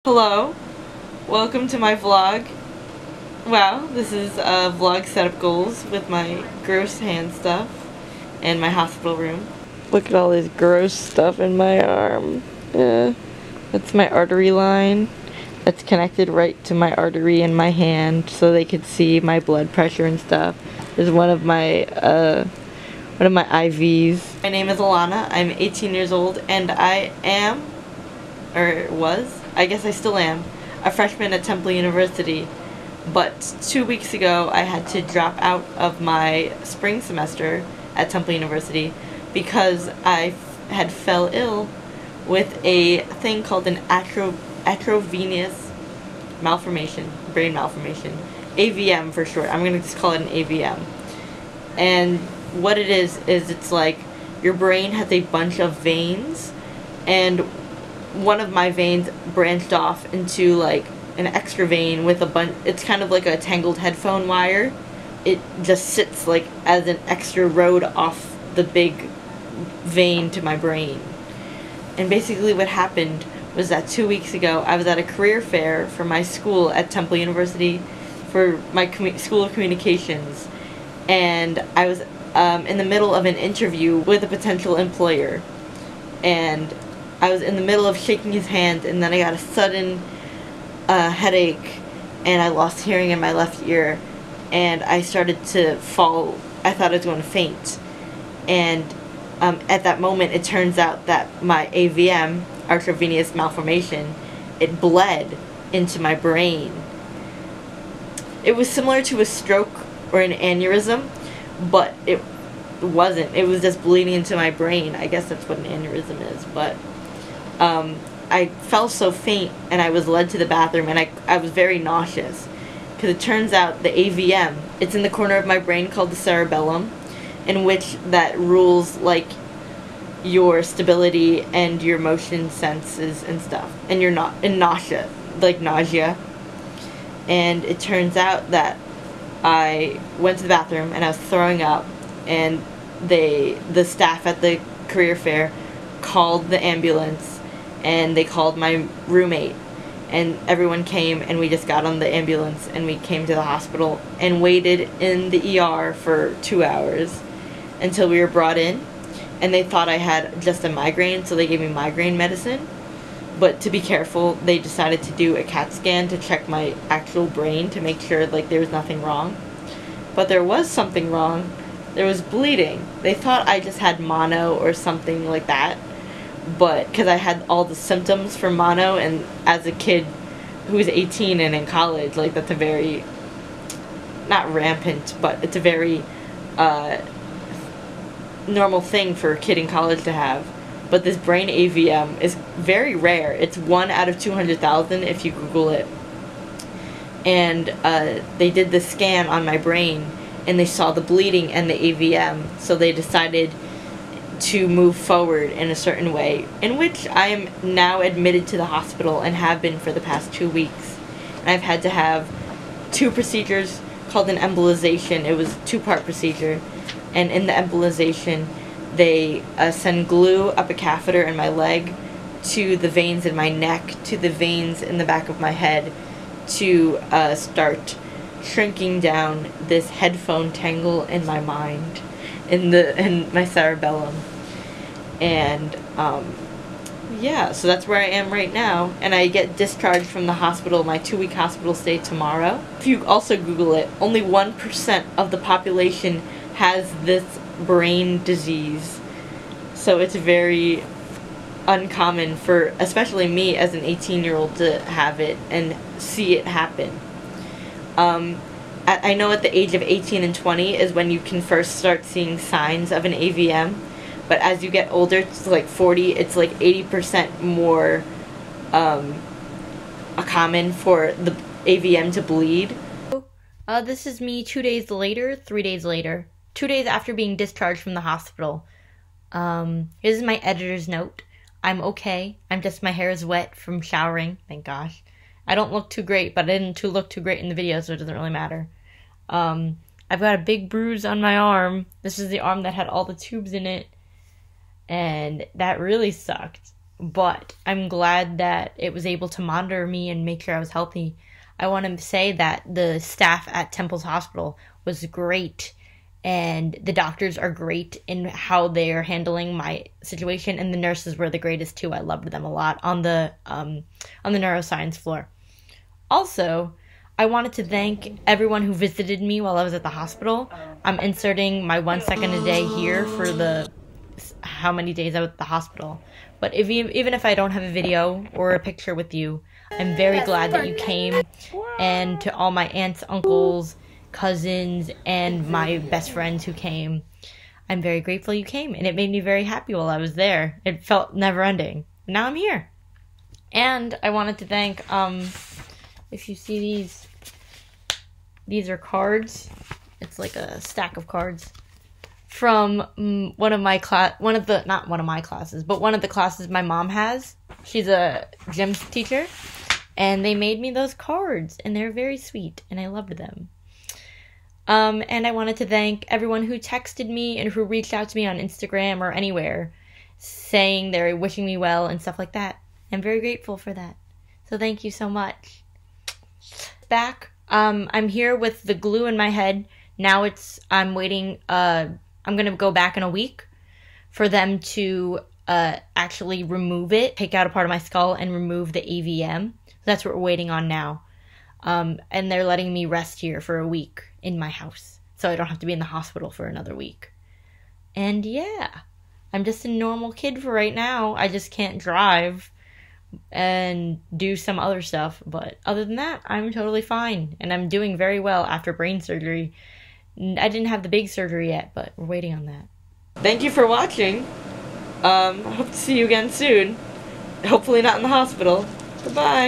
Hello, welcome to my vlog. Wow, this is a vlog setup goals with my gross hand stuff and my hospital room. Look at all this gross stuff in my arm. That's my artery line. That's connected right to my artery in my hand so they could see my blood pressure and stuff. This is one of my IVs. My name is Alana. I'm 18 years old and I am, or was, I guess I still am, a freshman at Temple University. But 2 weeks ago I had to drop out of my spring semester at Temple University because I had fell ill with a thing called an atrovenous malformation, brain malformation, AVM for short. I'm gonna just call it an AVM. And what it is it's like your brain has a bunch of veins, and one of my veins branched off into like an extra vein with a bunch. It's kind of like a tangled headphone wire. It just sits like as an extra road off the big vein to my brain. And basically what happened was that 2 weeks ago I was at a career fair for my school at Temple University for my School of Communications, and I was in the middle of an interview with a potential employer, and I was in the middle of shaking his hand, and then I got a sudden headache, and I lost hearing in my left ear, and I started to fall. I thought I was going to faint, and at that moment it turns out that my AVM, arteriovenous malformation, it bled into my brain. It was similar to a stroke or an aneurysm, but it wasn't. It was just bleeding into my brain. I guess that's what an aneurysm is, but I felt so faint and I was led to the bathroom, and I was very nauseous because it turns out the AVM, it's in the corner of my brain called the cerebellum, in which that rules like your stability and your motion senses and stuff, and you're not in nausea, like nausea. And it turns out that I went to the bathroom and I was throwing up, and the staff at the career fair called the ambulance, and they called my roommate, and everyone came, and we just got on the ambulance and we came to the hospital and waited in the ER for 2 hours until we were brought in. And they thought I had just a migraine, so they gave me migraine medicine. But to be careful, they decided to do a CAT scan to check my actual brain to make sure like there was nothing wrong. But there was something wrong. There was bleeding. They thought I just had mono or something like that, but because I had all the symptoms for mono, and as a kid who was 18 and in college, like that's a very, not rampant, but it's a very normal thing for a kid in college to have. But this brain AVM is very rare. It's 1 out of 200,000 if you Google it. And they did the scan on my brain, and they saw the bleeding and the AVM, so they decided to move forward in a certain way, in which I am now admitted to the hospital and have been for the past 2 weeks. And I've had to have 2 procedures called an embolization. It was a 2-part procedure, and in the embolization they send glue up a catheter in my leg to the veins in my neck, to the veins in the back of my head, to start shrinking down this headphone tangle in my mind, in my cerebellum. And yeah, so that's where I am right now, and I get discharged from the hospital, my 2-week hospital stay, tomorrow. If you also Google it, only 1% of the population has this brain disease, so it's very uncommon for especially me as an 18-year-old to have it and see it happen. I know at the age of 18 and 20 is when you can first start seeing signs of an AVM, but as you get older, it's like 40, it's like 80% more common for the AVM to bleed. This is me 2 days later, 3 days later. 2 days after being discharged from the hospital. This is my editor's note. I'm okay. My hair is wet from showering, thank gosh. I don't look too great, but I didn't look too great in the video, so it doesn't really matter. I've got a big bruise on my arm. This is the arm that had all the tubes in it, and that really sucked. but I'm glad that it was able to monitor me and make sure I was healthy. I want to say that the staff at Temple's Hospital was great, and the doctors are great in how they are handling my situation, and the nurses were the greatest too. I loved them a lot on the neuroscience floor. Also, I wanted to thank everyone who visited me while I was at the hospital. I'm inserting my 1 second a day here for the how many days I was at the hospital. But even if I don't have a video or a picture with you, I'm very glad that you came. And to all my aunts, uncles, cousins, and my best friends who came, I'm very grateful you came. And it made me very happy while I was there. It felt never ending. Now I'm here. And I wanted to thank, if you see these are cards. It's like a stack of cards from one of the classes my mom has. She's a gym teacher, and they made me those cards, and they're very sweet, and I loved them. And I wanted to thank everyone who texted me and who reached out to me on Instagram or anywhere saying they're wishing me well and stuff like that. I'm very grateful for that. So thank you so much. Back. I'm here with the glue in my head. Now I'm waiting, I'm going to go back in a week for them to actually remove it, take out a part of my skull and remove the AVM. That's what we're waiting on now. And they're letting me rest here for a week in my house, so I don't have to be in the hospital for another week. And yeah, I'm just a normal kid for right now. I just can't drive and do some other stuff, but other than that, I'm totally fine, and I'm doing very well after brain surgery. I didn't have the big surgery yet, but we're waiting on that. Thank you for watching. I hope to see you again soon. Hopefully not in the hospital. Goodbye.